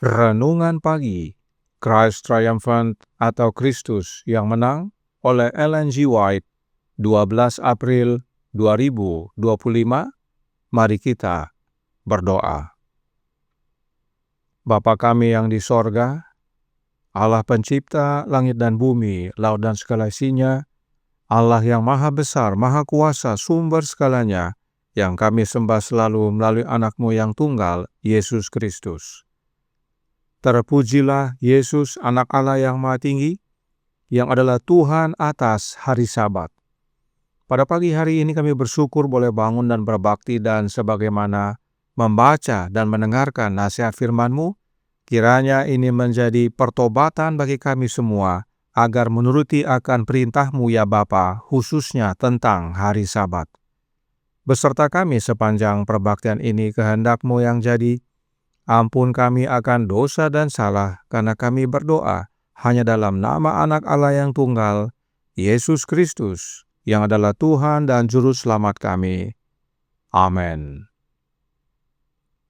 Renungan Pagi, Christ Triumphant atau Kristus yang Menang oleh Ellen G. White, 12 April 2025. Mari kita berdoa. Bapa kami yang di sorga, Allah pencipta langit dan bumi, laut dan segala isinya, Allah yang maha besar, maha kuasa, sumber segalanya, yang kami sembah selalu melalui anak-Mu yang tunggal, Yesus Kristus. Terpujilah Yesus, anak Allah yang maha tinggi, yang adalah Tuhan atas hari Sabat. Pada pagi hari ini kami bersyukur boleh bangun dan berbakti dan sebagaimana membaca dan mendengarkan nasihat firman-Mu, kiranya ini menjadi pertobatan bagi kami semua, agar menuruti akan perintah-Mu ya Bapa, khususnya tentang hari Sabat. Beserta kami sepanjang perbaktian ini kehendak-Mu yang jadi. Ampun kami akan dosa dan salah, karena kami berdoa hanya dalam nama Anak Allah yang tunggal, Yesus Kristus, yang adalah Tuhan dan Juru Selamat kami. Amin.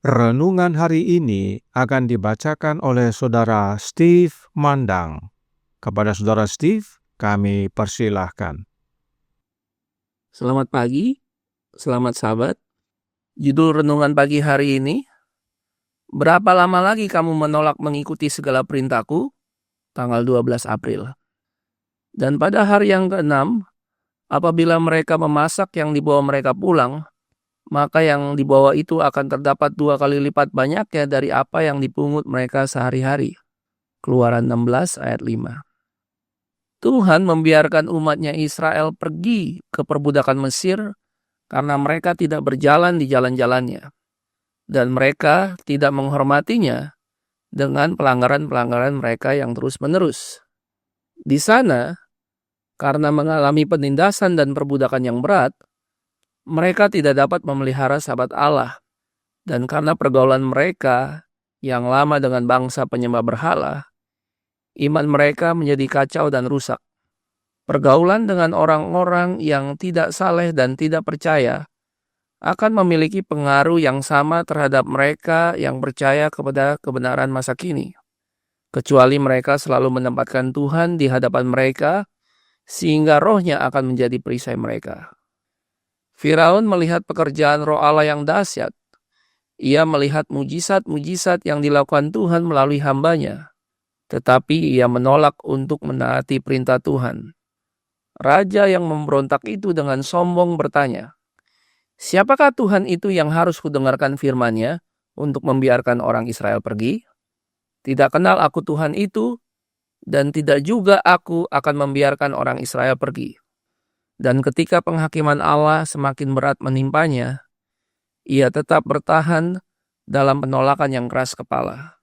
Renungan hari ini akan dibacakan oleh Saudara Steve Mandang. Kepada Saudara Steve, kami persilahkan. Selamat pagi, selamat Sabat. Judul renungan pagi hari ini, berapa lama lagi kamu menolak mengikuti segala perintahku? Tanggal 12 April. Dan pada hari yang ke-6, apabila mereka memasak yang dibawa mereka pulang, maka yang dibawa itu akan terdapat 2 kali lipat banyaknya dari apa yang dipungut mereka sehari-hari. Keluaran 16 ayat 5. Tuhan membiarkan umatnya Israel pergi ke perbudakan Mesir karena mereka tidak berjalan di jalan-jalannya. Dan mereka tidak menghormatinya dengan pelanggaran-pelanggaran mereka yang terus-menerus. Di sana, karena mengalami penindasan dan perbudakan yang berat, mereka tidak dapat memelihara Sabat Allah. Dan karena pergaulan mereka yang lama dengan bangsa penyembah berhala, iman mereka menjadi kacau dan rusak. Pergaulan dengan orang-orang yang tidak saleh dan tidak percaya akan memiliki pengaruh yang sama terhadap mereka yang percaya kepada kebenaran masa kini. Kecuali mereka selalu menempatkan Tuhan di hadapan mereka, sehingga rohnya akan menjadi perisai mereka. Firaun melihat pekerjaan roh Allah yang dahsyat. Ia melihat mujizat-mujizat yang dilakukan Tuhan melalui hambanya. Tetapi ia menolak untuk menaati perintah Tuhan. Raja yang memberontak itu dengan sombong bertanya, "Siapakah Tuhan itu yang harus kudengarkan firman-Nya untuk membiarkan orang Israel pergi? Tidak kenal aku Tuhan itu, dan tidak juga aku akan membiarkan orang Israel pergi." Dan ketika penghakiman Allah semakin berat menimpanya, ia tetap bertahan dalam penolakan yang keras kepala.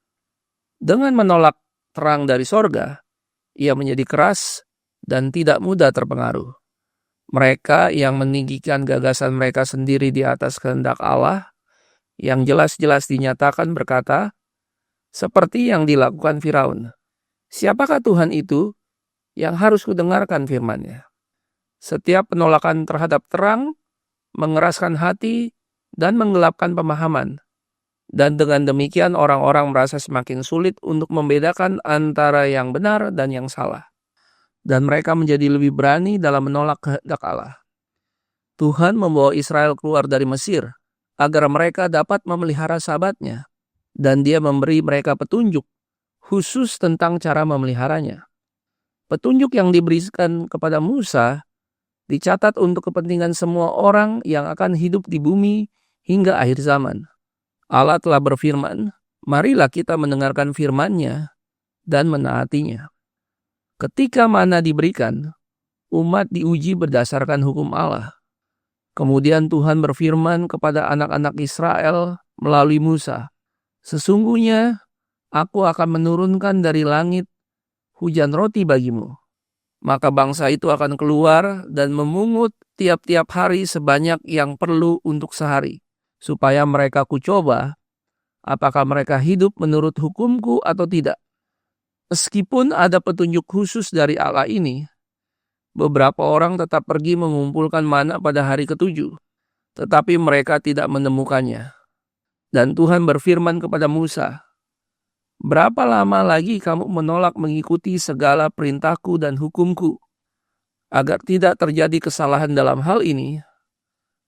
Dengan menolak terang dari sorga, ia menjadi keras dan tidak mudah terpengaruh. Mereka yang meninggikan gagasan mereka sendiri di atas kehendak Allah, yang jelas-jelas dinyatakan berkata, seperti yang dilakukan Firaun, "Siapakah Tuhan itu yang harus kudengarkan firman-Nya?" Setiap penolakan terhadap terang mengeraskan hati dan menggelapkan pemahaman. Dan dengan demikian orang-orang merasa semakin sulit untuk membedakan antara yang benar dan yang salah. Dan mereka menjadi lebih berani dalam menolak kehendak Allah. Tuhan membawa Israel keluar dari Mesir agar mereka dapat memelihara Sabat-Nya, dan Dia memberi mereka petunjuk khusus tentang cara memeliharanya. Petunjuk yang diberikan kepada Musa dicatat untuk kepentingan semua orang yang akan hidup di bumi hingga akhir zaman. Allah telah berfirman, marilah kita mendengarkan firman-Nya dan menaatinya. Ketika mana diberikan, umat diuji berdasarkan hukum Allah. Kemudian Tuhan berfirman kepada anak-anak Israel melalui Musa, "Sesungguhnya aku akan menurunkan dari langit hujan roti bagimu. Maka bangsa itu akan keluar dan memungut tiap-tiap hari sebanyak yang perlu untuk sehari, supaya mereka kucoba apakah mereka hidup menurut hukumku atau tidak." Meskipun ada petunjuk khusus dari Allah ini, beberapa orang tetap pergi mengumpulkan mana pada hari ke-7, tetapi mereka tidak menemukannya. Dan Tuhan berfirman kepada Musa, Berapa lama lagi kamu menolak mengikuti segala perintahku dan hukumku? Agar tidak terjadi kesalahan dalam hal ini,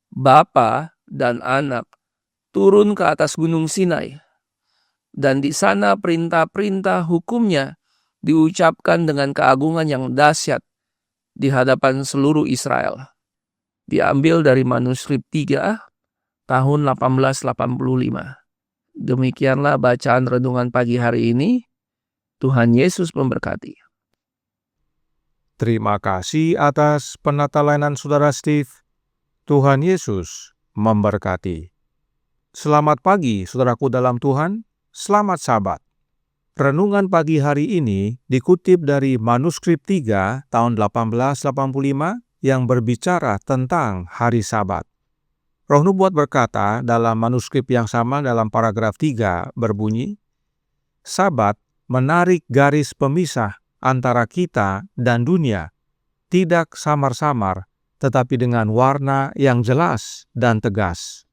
Bapa dan Anak turun ke atas gunung Sinai, dan di sana perintah-perintah hukumnya diucapkan dengan keagungan yang dahsyat di hadapan seluruh Israel. Diambil dari manuskrip 3 tahun 1885. Demikianlah bacaan renungan pagi hari ini. Tuhan Yesus memberkati. Terima kasih atas penatalainan Saudara Steve. Tuhan Yesus memberkati. Selamat pagi, saudaraku dalam Tuhan. Selamat Sabat. Renungan pagi hari ini dikutip dari manuskrip 3 tahun 1885 yang berbicara tentang hari Sabat. Roh Nubuat berkata dalam manuskrip yang sama dalam paragraf 3 berbunyi, Sabat menarik garis pemisah antara kita dan dunia, tidak samar-samar, tetapi dengan warna yang jelas dan tegas.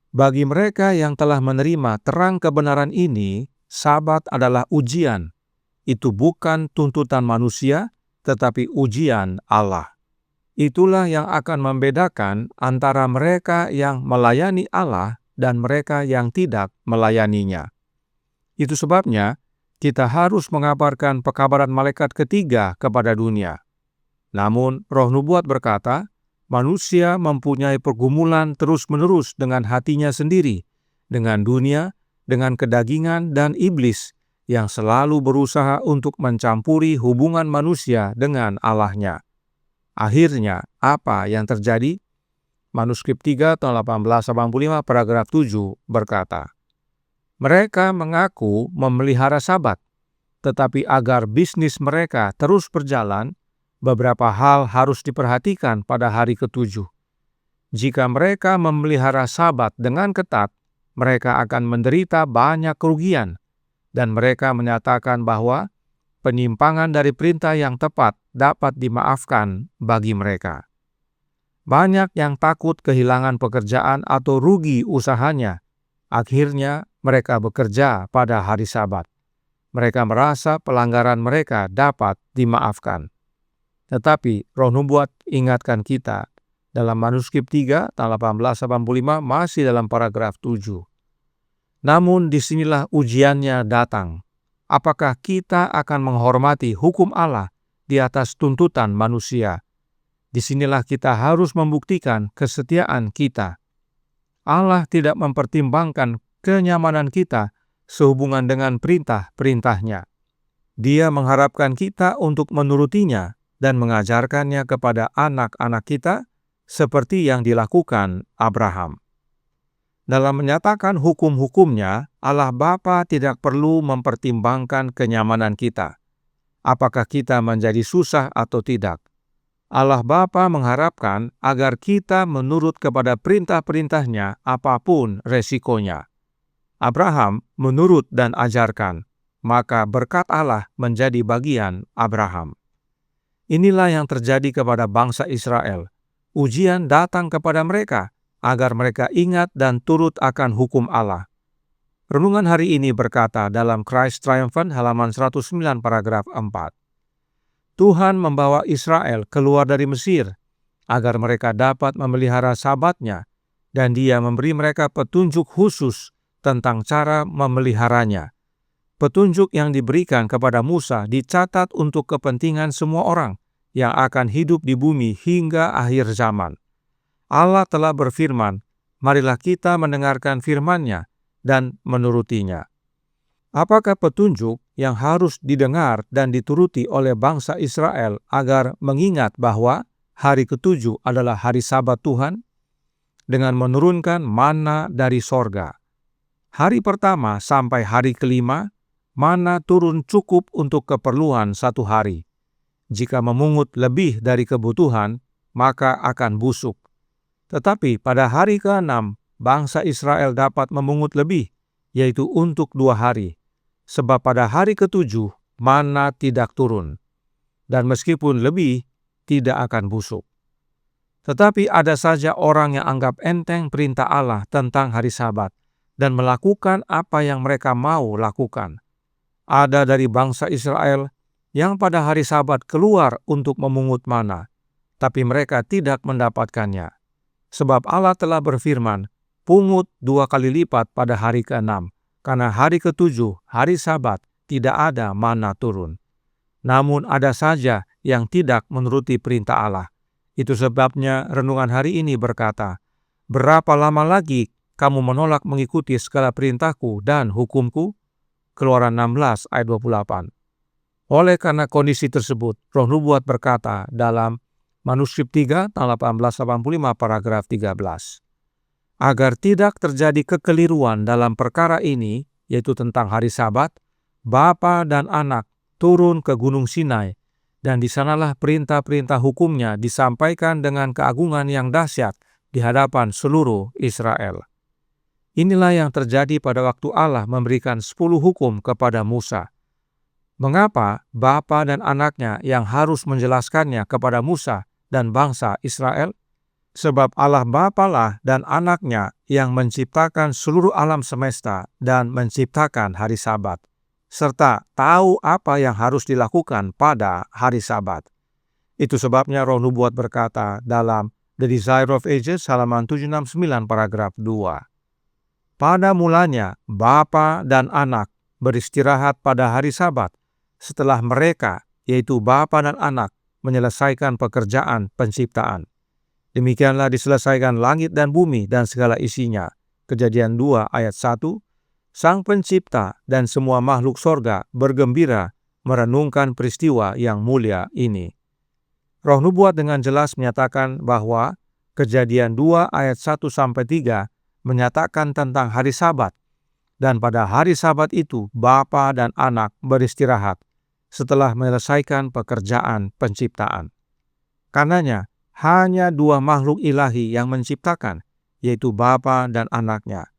Bagi mereka yang telah menerima terang kebenaran ini, Sabat adalah ujian. Itu bukan tuntutan manusia, tetapi ujian Allah. Itulah yang akan membedakan antara mereka yang melayani Allah dan mereka yang tidak melayaninya. Itu sebabnya kita harus mengabarkan pekabaran malaikat ketiga kepada dunia. Namun, Roh Nubuat berkata, manusia mempunyai pergumulan terus-menerus dengan hatinya sendiri, dengan dunia, dengan kedagingan dan iblis yang selalu berusaha untuk mencampuri hubungan manusia dengan Allahnya. Akhirnya, apa yang terjadi? Manuskrip 3 tahun 1885 paragraf 7 berkata, mereka mengaku memelihara Sabat, tetapi agar bisnis mereka terus berjalan, beberapa hal harus diperhatikan pada hari ke-7. Jika mereka memelihara Sabat dengan ketat, mereka akan menderita banyak kerugian, dan mereka menyatakan bahwa penyimpangan dari perintah yang tepat dapat dimaafkan bagi mereka. Banyak yang takut kehilangan pekerjaan atau rugi usahanya. Akhirnya mereka bekerja pada hari Sabat. Mereka merasa pelanggaran mereka dapat dimaafkan. Tetapi Roh Nubuat ingatkan kita dalam manuskrip 3 tahun 1885 masih dalam paragraf 7. Namun disinilah ujiannya datang. Apakah kita akan menghormati hukum Allah di atas tuntutan manusia? Disinilah kita harus membuktikan kesetiaan kita. Allah tidak mempertimbangkan kenyamanan kita sehubungan dengan perintah-perintahnya. Dia mengharapkan kita untuk menurutinya dan mengajarkannya kepada anak-anak kita seperti yang dilakukan Abraham. Dalam menyatakan hukum-hukumnya, Allah Bapa tidak perlu mempertimbangkan kenyamanan kita. Apakah kita menjadi susah atau tidak? Allah Bapa mengharapkan agar kita menurut kepada perintah-perintahnya apapun resikonya. Abraham menurut dan ajarkan, maka berkat Allah menjadi bagian Abraham. Inilah yang terjadi kepada bangsa Israel. Ujian datang kepada mereka, agar mereka ingat dan turut akan hukum Allah. Renungan hari ini berkata dalam Christ Triumphant halaman 109 paragraf 4. Tuhan membawa Israel keluar dari Mesir, agar mereka dapat memelihara Sabatnya, dan Dia memberi mereka petunjuk khusus tentang cara memeliharanya. Petunjuk yang diberikan kepada Musa dicatat untuk kepentingan semua orang yang akan hidup di bumi hingga akhir zaman. Allah telah berfirman, marilah kita mendengarkan firman-Nya dan menurutinya. Apakah petunjuk yang harus didengar dan dituruti oleh bangsa Israel agar mengingat bahwa hari ke-7 adalah hari Sabat Tuhan? Dengan menurunkan mana dari sorga. Hari pertama sampai hari ke-5, mana turun cukup untuk keperluan satu hari. Jika memungut lebih dari kebutuhan, maka akan busuk. Tetapi pada hari ke-6, bangsa Israel dapat memungut lebih, yaitu untuk 2 hari. Sebab pada hari ke-7, mana tidak turun. Dan meskipun lebih, tidak akan busuk. Tetapi ada saja orang yang anggap enteng perintah Allah tentang hari Sabat, dan melakukan apa yang mereka mau lakukan. ada dari bangsa Israel yang pada hari Sabat keluar untuk memungut mana, tapi mereka tidak mendapatkannya. Sebab Allah telah berfirman, pungut 2 kali lipat pada hari ke-6, karena hari ke-7, hari Sabat, tidak ada mana turun. Namun ada saja yang tidak menuruti perintah Allah. Itu sebabnya renungan hari ini berkata, berapa lama lagi kamu menolak mengikuti segala perintahku dan hukumku? Keluaran 16 ayat 28. Oleh karena kondisi tersebut, Roh Nubuat berkata dalam manuskrip 3 tahun 1885 paragraf 13. Agar tidak terjadi kekeliruan dalam perkara ini, yaitu tentang hari Sabat, Bapa dan Anak turun ke Gunung Sinai, dan di sanalah perintah-perintah hukumnya disampaikan dengan keagungan yang dahsyat di hadapan seluruh Israel. Inilah yang terjadi pada waktu Allah memberikan 10 hukum kepada Musa. Mengapa Bapa dan Anaknya yang harus menjelaskannya kepada Musa dan bangsa Israel? Sebab Allah Bapalah dan Anaknya yang menciptakan seluruh alam semesta dan menciptakan hari Sabat, serta tahu apa yang harus dilakukan pada hari Sabat. Itu sebabnya Roh Nubuat berkata dalam The Desire of Ages halaman 769 paragraf 2. Pada mulanya Bapa dan Anak beristirahat pada hari Sabat setelah mereka, yaitu Bapa dan Anak, menyelesaikan pekerjaan penciptaan. Demikianlah diselesaikan langit dan bumi dan segala isinya. Kejadian 2 ayat 1. Sang Pencipta dan semua makhluk sorga bergembira merenungkan peristiwa yang mulia ini. Roh Nubuat dengan jelas menyatakan bahwa Kejadian 2 ayat 1-3 menyatakan tentang hari Sabat, dan pada hari Sabat itu Bapa dan Anak beristirahat setelah menyelesaikan pekerjaan penciptaan. Karenanya, hanya 2 makhluk ilahi yang menciptakan, yaitu Bapa dan Anaknya.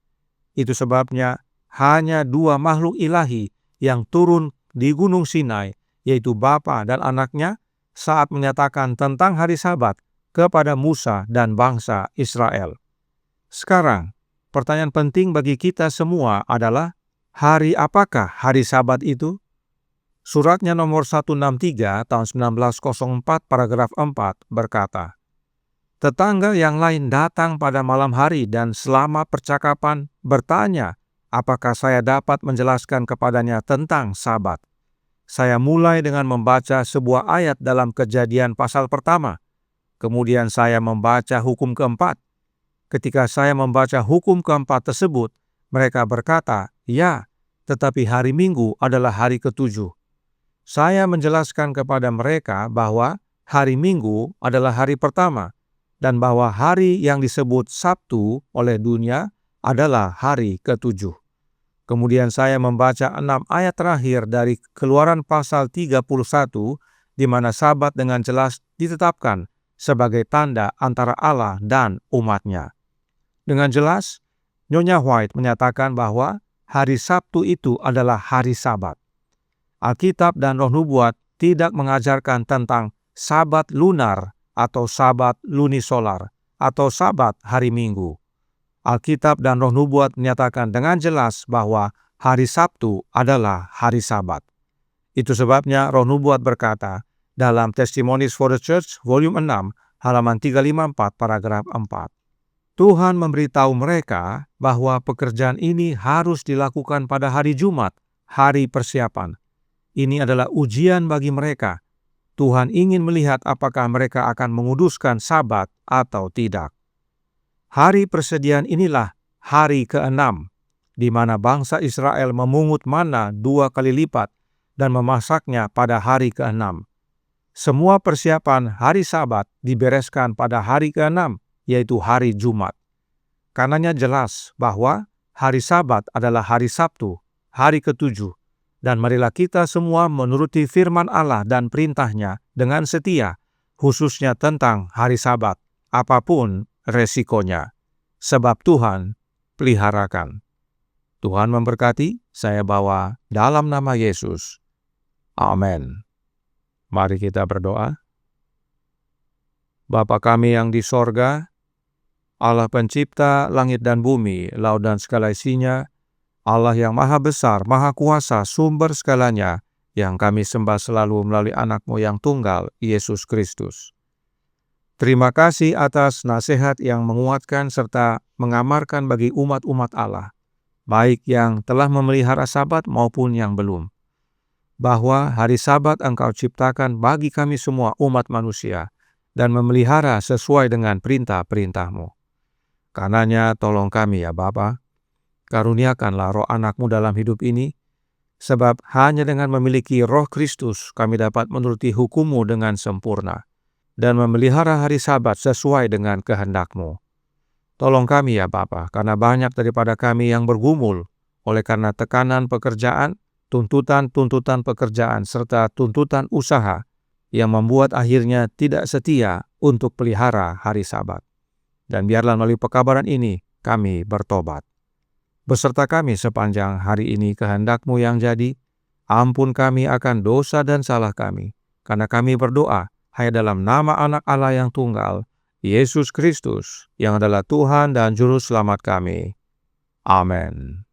Itu sebabnya hanya 2 makhluk ilahi yang turun di Gunung Sinai, yaitu Bapa dan Anaknya, saat menyatakan tentang hari Sabat kepada Musa dan bangsa Israel. Sekarang, pertanyaan penting bagi kita semua adalah, hari apakah hari Sabat itu? Suratnya nomor 163 tahun 1904 paragraf 4 berkata, tetangga yang lain datang pada malam hari dan selama percakapan bertanya apakah saya dapat menjelaskan kepadanya tentang Sabat. Saya mulai dengan membaca sebuah ayat dalam Kejadian pasal pertama. Kemudian saya membaca hukum keempat. Ketika saya membaca hukum keempat tersebut, mereka berkata, ya, tetapi hari Minggu adalah hari ke-7. Saya menjelaskan kepada mereka bahwa hari Minggu adalah hari pertama, dan bahwa hari yang disebut Sabtu oleh dunia adalah hari ke-7. Kemudian saya membaca 6 ayat terakhir dari Keluaran pasal 31, di mana Sabat dengan jelas ditetapkan sebagai tanda antara Allah dan umatnya. Dengan jelas, Nyonya White menyatakan bahwa hari Sabtu itu adalah hari Sabat. Alkitab dan Roh Nubuat tidak mengajarkan tentang Sabat lunar atau Sabat lunisolar atau Sabat hari Minggu. Alkitab dan Roh Nubuat menyatakan dengan jelas bahwa hari Sabtu adalah hari Sabat. Itu sebabnya Roh Nubuat berkata dalam Testimonies for the Church volume 6 halaman 354 paragraf 4. Tuhan memberitahu mereka bahwa pekerjaan ini harus dilakukan pada hari Jumat, hari persiapan. Ini adalah ujian bagi mereka. Tuhan ingin melihat apakah mereka akan menguduskan Sabat atau tidak. Hari persediaan inilah hari ke-6, di mana bangsa Israel memungut mana 2 kali lipat dan memasaknya pada hari ke-6. Semua persiapan hari Sabat dibereskan pada hari ke-6, yaitu hari Jumat. Karenanya jelas bahwa hari Sabat adalah hari Sabtu, hari ke-7, dan marilah kita semua menuruti firman Allah dan perintahnya dengan setia, khususnya tentang hari Sabat, apapun resikonya. Sebab Tuhan peliharakan. Tuhan memberkati, saya bawa dalam nama Yesus. Amin. Mari kita berdoa. Bapa kami yang di sorga, Allah pencipta langit dan bumi, laut dan segala isinya, Allah yang maha besar, maha kuasa, sumber segalanya, yang kami sembah selalu melalui anak-Mu yang tunggal, Yesus Kristus. Terima kasih atas nasihat yang menguatkan serta mengamarkan bagi umat-umat Allah, baik yang telah memelihara Sabat maupun yang belum, bahwa hari Sabat Engkau ciptakan bagi kami semua umat manusia dan memelihara sesuai dengan perintah-perintah-Mu. Karenanya tolong kami ya Bapa, karuniakanlah roh anak-Mu dalam hidup ini, sebab hanya dengan memiliki roh Kristus kami dapat menuruti hukum-Mu dengan sempurna dan memelihara hari Sabat sesuai dengan kehendak-Mu. Tolong kami ya Bapa, karena banyak daripada kami yang bergumul oleh karena tekanan pekerjaan, tuntutan pekerjaan, serta tuntutan usaha yang membuat akhirnya tidak setia untuk pelihara hari Sabat. Dan biarlah melalui pekabaran ini kami bertobat. Beserta kami sepanjang hari ini kehendak-Mu yang jadi, ampun kami akan dosa dan salah kami, karena kami berdoa hanya dalam nama Anak Allah yang tunggal, Yesus Kristus, yang adalah Tuhan dan Juru Selamat kami. Amin.